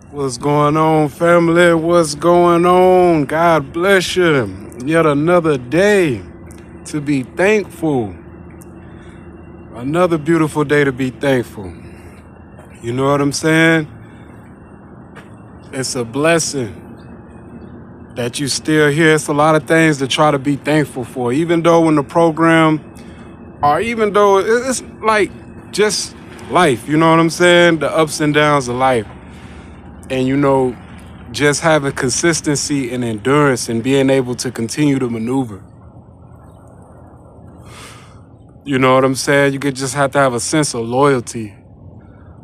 What's going on, family? What's going on? God bless you. Yet another day to be thankful. Another beautiful day to be thankful. You know what I'm saying? It's a blessing that you still here. It's a lot of things to try to be thankful for. Even though in the program, or even though it's like just life, you know what I'm saying? The ups and downs of life. And just having consistency and endurance and being able to continue to maneuver. You know what I'm saying? You could just have to have a sense of loyalty.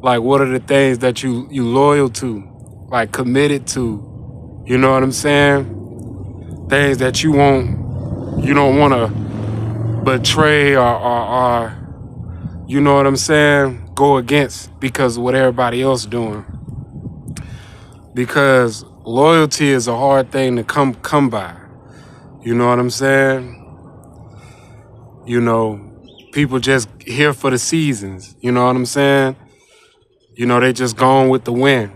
Like, what are the things that you loyal to, like committed to? You know what I'm saying? Things that you don't want to betray or you know what I'm saying? Go against because of what everybody else doing. Because loyalty is a hard thing to come by. You know what I'm saying? People just here for the seasons. You know what I'm saying? They just going with the wind.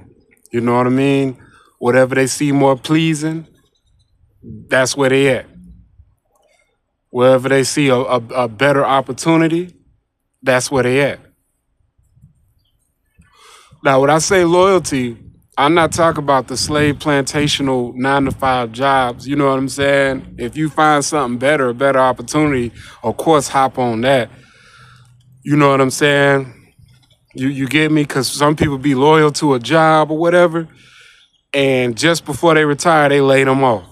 You know what I mean? Whatever they see more pleasing, that's where they at. Wherever they see a better opportunity, that's where they at. Now, when I say loyalty, I'm not talking about the slave plantational 9-to-5 jobs. You know what I'm saying? If you find something better, a better opportunity, of course, hop on that. You know what I'm saying? You get me? Because some people be loyal to a job or whatever, and just before they retire, they lay them off.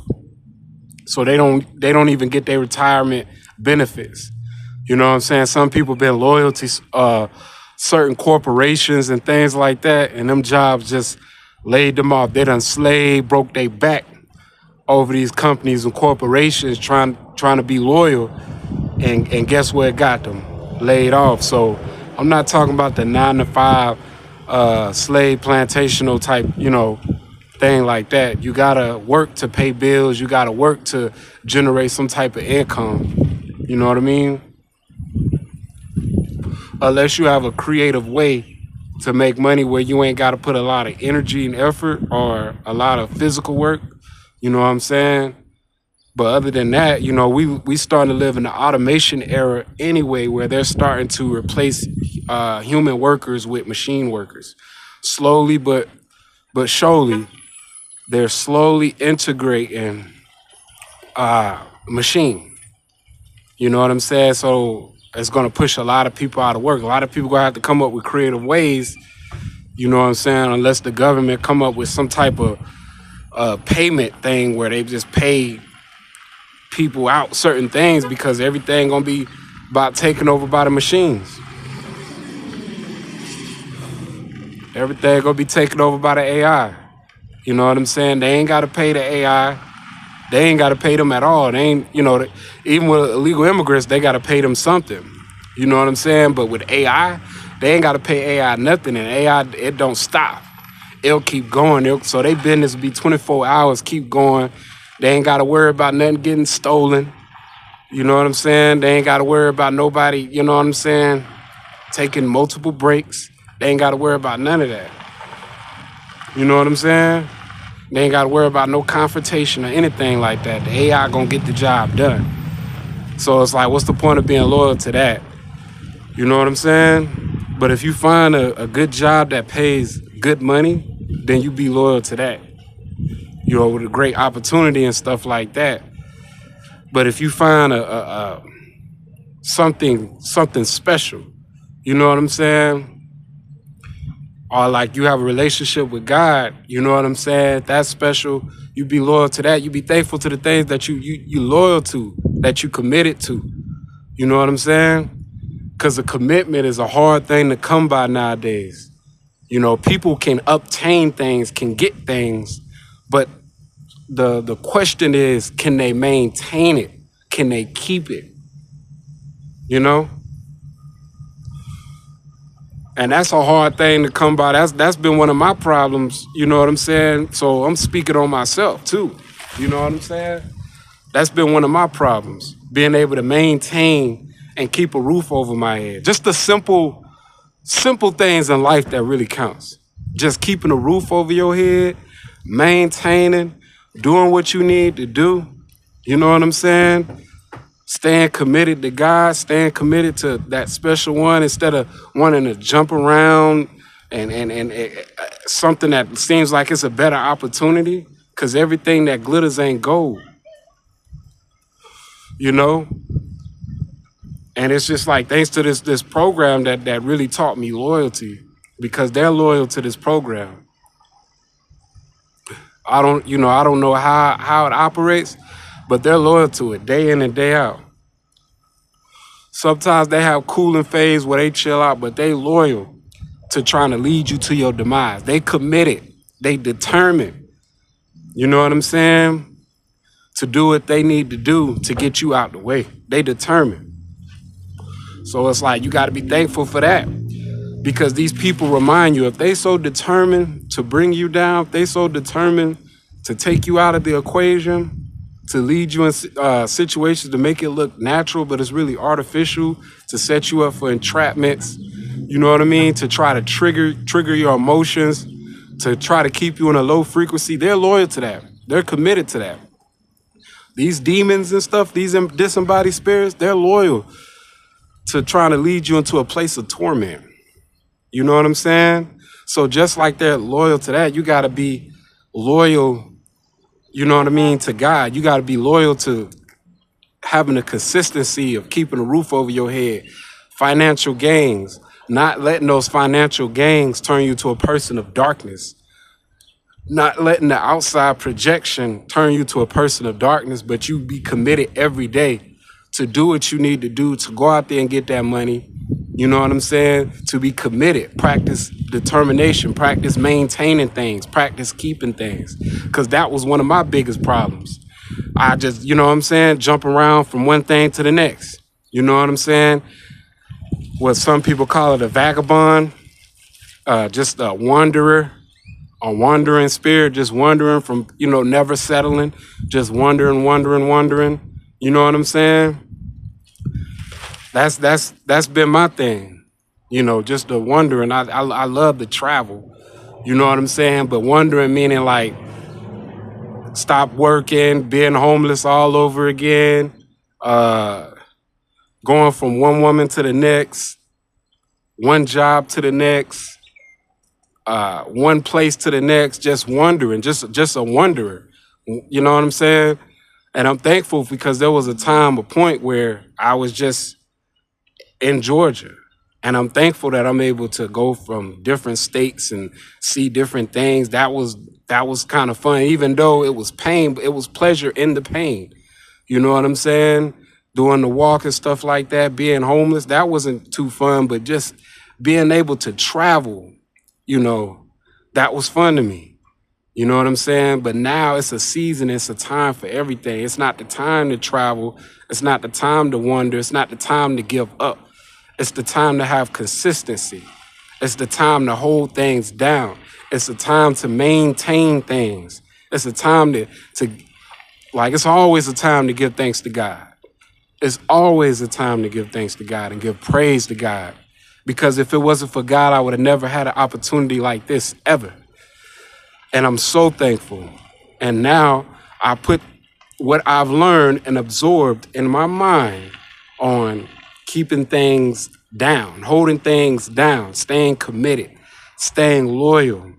So they don't even get their retirement benefits. You know what I'm saying? Some people been loyal to certain corporations and things like that, and them jobs just laid them off. They done broke their back over these companies and corporations trying to be loyal, and guess where it got them? Laid off. So I'm not talking about the 9-to-5 slave plantational type, thing like that. You gotta work to pay bills. You gotta work to generate some type of income. You know what I mean? Unless you have a creative way to make money where you ain't gotta put a lot of energy and effort or a lot of physical work. You know what I'm saying? But other than that, we starting to live in the automation era anyway, where they're starting to replace human workers with machine workers. Slowly but surely, they're slowly integrating machine. You know what I'm saying? So it's going to push a lot of people out of work. A lot of people going to have to come up with creative ways, you know what I'm saying, unless the government come up with some type of payment thing where they just pay people out certain things, because everything going to be about taken over by the machines. Everything going to be taken over by the AI. You know what I'm saying? They ain't got to pay the AI. They ain't got to pay them at all. They ain't, even with illegal immigrants, they got to pay them something. You know what I'm saying? But with AI, they ain't got to pay AI nothing. And AI, it don't stop. It'll keep going. So they business will be 24 hours, keep going. They ain't got to worry about nothing getting stolen. You know what I'm saying? They ain't got to worry about nobody, you know what I'm saying, taking multiple breaks. They ain't got to worry about none of that. You know what I'm saying? They ain't got to worry about no confrontation or anything like that. The AI gonna get the job done. So it's like, what's the point of being loyal to that? You know what I'm saying? But if you find a good job that pays good money, then you be loyal to that. With a great opportunity and stuff like that. But if you find a something special, you know what I'm saying? Or like you have a relationship with God, you know what I'm saying? That's special. You be loyal to that. You be thankful to the things that you loyal to, that you committed to. You know what I'm saying? Because a commitment is a hard thing to come by nowadays. People can obtain things, can get things, but the question is, can they maintain it? Can they keep it? And that's a hard thing to come by. That's been one of my problems, you know what I'm saying? So I'm speaking on myself too. You know what I'm saying? That's been one of my problems, being able to maintain and keep a roof over my head. Just the simple things in life that really counts. just keeping a roof over your head, maintaining, doing what you need to do. You know what I'm saying? Staying committed to God, staying committed to that special one instead of wanting to jump around and something that seems like it's a better opportunity, because everything that glitters ain't gold, you know? And it's just like, thanks to this program that really taught me loyalty, because they're loyal to this program. I don't know how it operates, but they're loyal to it day in and day out. Sometimes they have cooling phase where they chill out, but they loyal to trying to lead you to your demise. They committed. They determined. You know what I'm saying? To do what they need to do to get you out the way. They determined. So it's like, you got to be thankful for that, because these people remind you, if they so determined to bring you down, if they so determined to take you out of the equation, to lead you in situations to make it look natural, but it's really artificial, to set you up for entrapments, you know what I mean? To try to trigger your emotions, to try to keep you in a low frequency. They're loyal to that. They're committed to that. These demons and stuff, these disembodied spirits, they're loyal to trying to lead you into a place of torment. You know what I'm saying? So just like they're loyal to that, you got to be loyal, you know what I mean, to God. You got to be loyal to having a consistency of keeping a roof over your head, financial gains, not letting those financial gains turn you to a person of darkness, not letting the outside projection turn you to a person of darkness, but you be committed every day to do what you need to do, to go out there and get that money. You know what I'm saying? To be committed, practice determination, practice maintaining things, practice keeping things. Because that was one of my biggest problems. I just, you know what I'm saying, jump around from one thing to the next. You know what I'm saying? What some people call it, a vagabond, just a wanderer, a wandering spirit, just wandering from, never settling, just wandering. You know what I'm saying? That's been my thing, just the wondering. I love to travel, you know what I'm saying? But wondering meaning like stop working, being homeless all over again, going from one woman to the next, one job to the next, one place to the next, just wondering, just a wanderer. You know what I'm saying? And I'm thankful because there was a point where I was just in Georgia. And I'm thankful that I'm able to go from different states and see different things. That was kind of fun, even though it was pain, but it was pleasure in the pain. You know what I'm saying? Doing the walk and stuff like that, being homeless, that wasn't too fun, but just being able to travel, that was fun to me. You know what I'm saying? But now it's a season, it's a time for everything. It's not the time to travel. It's not the time to wander. It's not the time to give up. It's the time to have consistency. It's the time to hold things down. It's the time to maintain things. It's a time to it's always a time to give thanks to God. It's always a time to give thanks to God and give praise to God. Because if it wasn't for God, I would have never had an opportunity like this ever. And I'm so thankful. And now I put what I've learned and absorbed in my mind on keeping things down, holding things down, staying committed, staying loyal,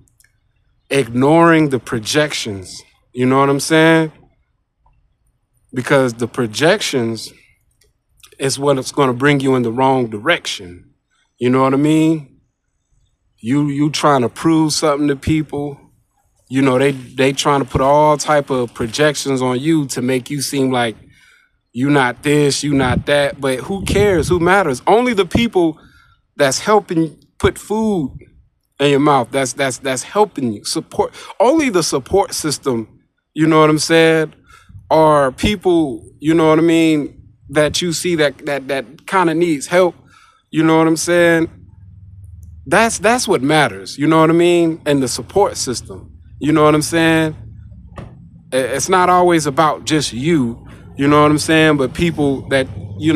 ignoring the projections. You know what I'm saying? Because the projections is what's going to bring you in the wrong direction. You know what I mean? You trying to prove something to people. They trying to put all type of projections on you to make you seem like you not this, you not that. But who cares? Who matters? Only the people that's helping put food in your mouth, that's helping you support. Only the support system, you know what I'm saying, are people, you know what I mean, that you see that kind of needs help. You know what I'm saying? That's what matters. You know what I mean? And the support system. You know what I'm saying? It's not always about just you know what I'm saying? But people that, you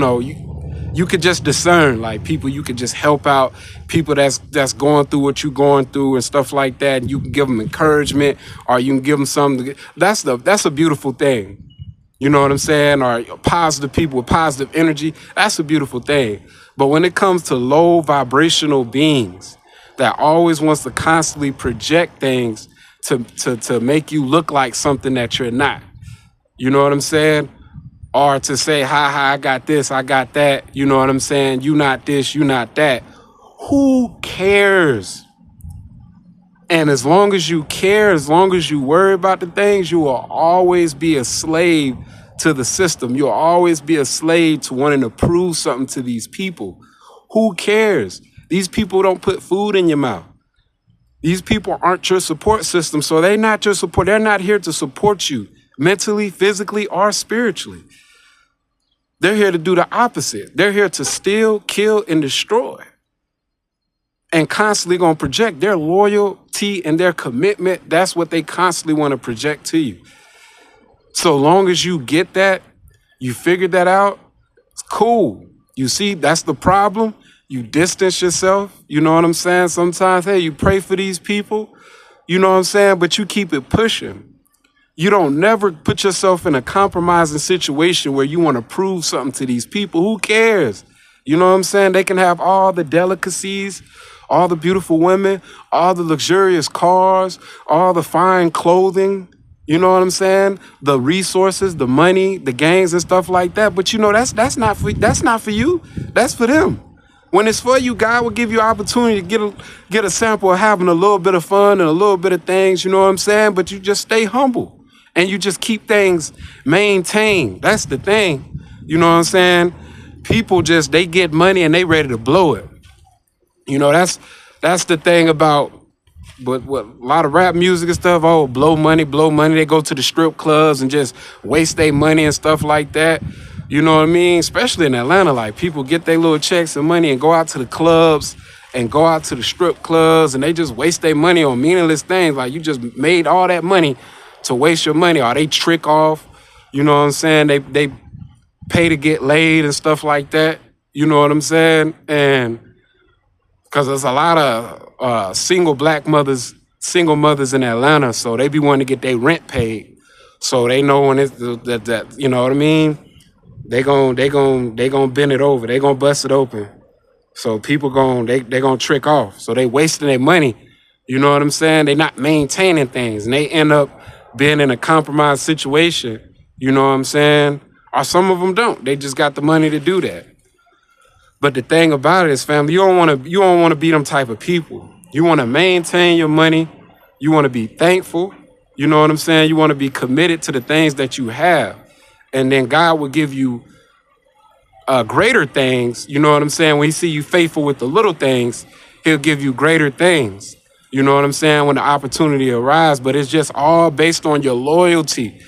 You could just discern like people. You could just help out people that's going through what you're going through and stuff like that. And you can give them encouragement, or you can give them something. That's a beautiful thing. You know what I'm saying? Or positive people with positive energy. That's a beautiful thing. But when it comes to low vibrational beings that always wants to constantly project things to make you look like something that you're not. You know what I'm saying? Or to say, ha ha, I got this, I got that. You know what I'm saying? You not this, you not that. Who cares? And as long as you care, as long as you worry about the things, you will always be a slave to the system. You'll always be a slave to wanting to prove something to these people. Who cares? These people don't put food in your mouth. These people aren't your support system, so they're not your support. They're not here to support you mentally, physically, or spiritually. They're here to do the opposite. They're here to steal, kill, and destroy. And constantly going to project their loyalty and their commitment. That's what they constantly want to project to you. So long as you get that, you figure that out, it's cool. You see, that's the problem. You distance yourself. You know what I'm saying? Sometimes, hey, you pray for these people. You know what I'm saying? But you keep it pushing. You don't never put yourself in a compromising situation where you want to prove something to these people. Who cares? You know what I'm saying? They can have all the delicacies, all the beautiful women, all the luxurious cars, all the fine clothing. You know what I'm saying? The resources, the money, the gangs and stuff like that. But you know, that's not for you. That's for them. When it's for you, God will give you opportunity to get a sample of having a little bit of fun and a little bit of things. You know what I'm saying? But you just stay humble and you just keep things maintained. That's the thing. You know what I'm saying? People just, they get money and they ready to blow it. You know, that's the thing about what a lot of rap music and stuff. Oh, blow money. They go to the strip clubs and just waste their money and stuff like that. You know what I mean? Especially in Atlanta, like people get their little checks and money and go out to the clubs and go out to the strip clubs and they just waste their money on meaningless things. Like you just made all that money to waste your money, or they trick off. You know what I'm saying? They pay to get laid and stuff like that. You know what I'm saying? And because there's a lot of single mothers in Atlanta, so they be wanting to get their rent paid. So they know when it's that you know what I mean? They gon' bend it over. They gon' bust it open. So people they gon' trick off. So they wasting their money. You know what I'm saying? They not maintaining things, and they end up being in a compromised situation. You know what I'm saying? Or some of them don't. They just got the money to do that. But the thing about it is, family, you don't want to be them type of people. You want to maintain your money. You want to be thankful. You know what I'm saying? You want to be committed to the things that you have. And then God will give you greater things. You know what I'm saying? When he see you faithful with the little things, he'll give you greater things. You know what I'm saying? When the opportunity arises. But it's just all based on your loyalty.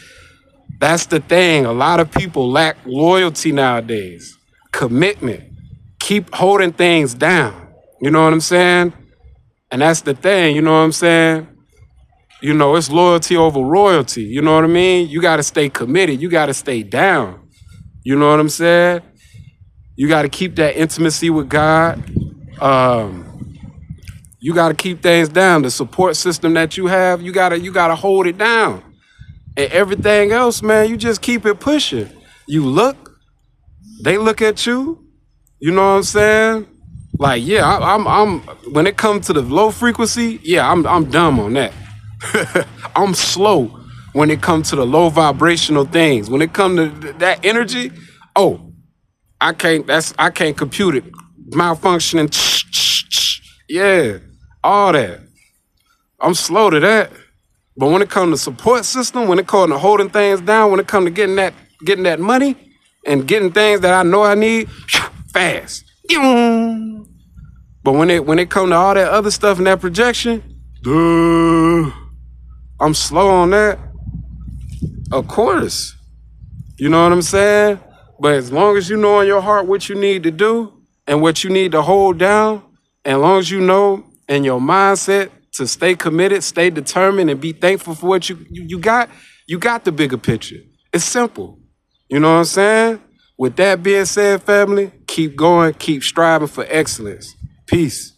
That's the thing. A lot of people lack loyalty nowadays. Commitment. Keep holding things down. You know what I'm saying? And that's the thing. You know what I'm saying? You know, it's loyalty over royalty. You know what I mean? You got to stay committed. You got to stay down. You know what I'm saying? You got to keep that intimacy with God. You got to keep things down. The support system that you have, you gotta hold it down. And everything else, man, you just keep it pushing. You look, they look at you. You know what I'm saying? Like, yeah, I'm when it comes to the low frequency, yeah, I'm dumb on that. I'm slow when it comes to the low vibrational things. When it comes to that energy, oh, I can't compute it. Malfunctioning, yeah, all that. I'm slow to that. But when it comes to support system, when it comes to holding things down, when it comes to getting that money and getting things that I know I need, fast. But when it comes to all that other stuff and that projection, I'm slow on that. Of course. You know what I'm saying? But as long as you know in your heart what you need to do and what you need to hold down, and as long as you know in your mindset to stay committed, stay determined, and be thankful for what you got the bigger picture. It's simple. You know what I'm saying? With that being said, family, Keep going. Keep striving for excellence. Peace.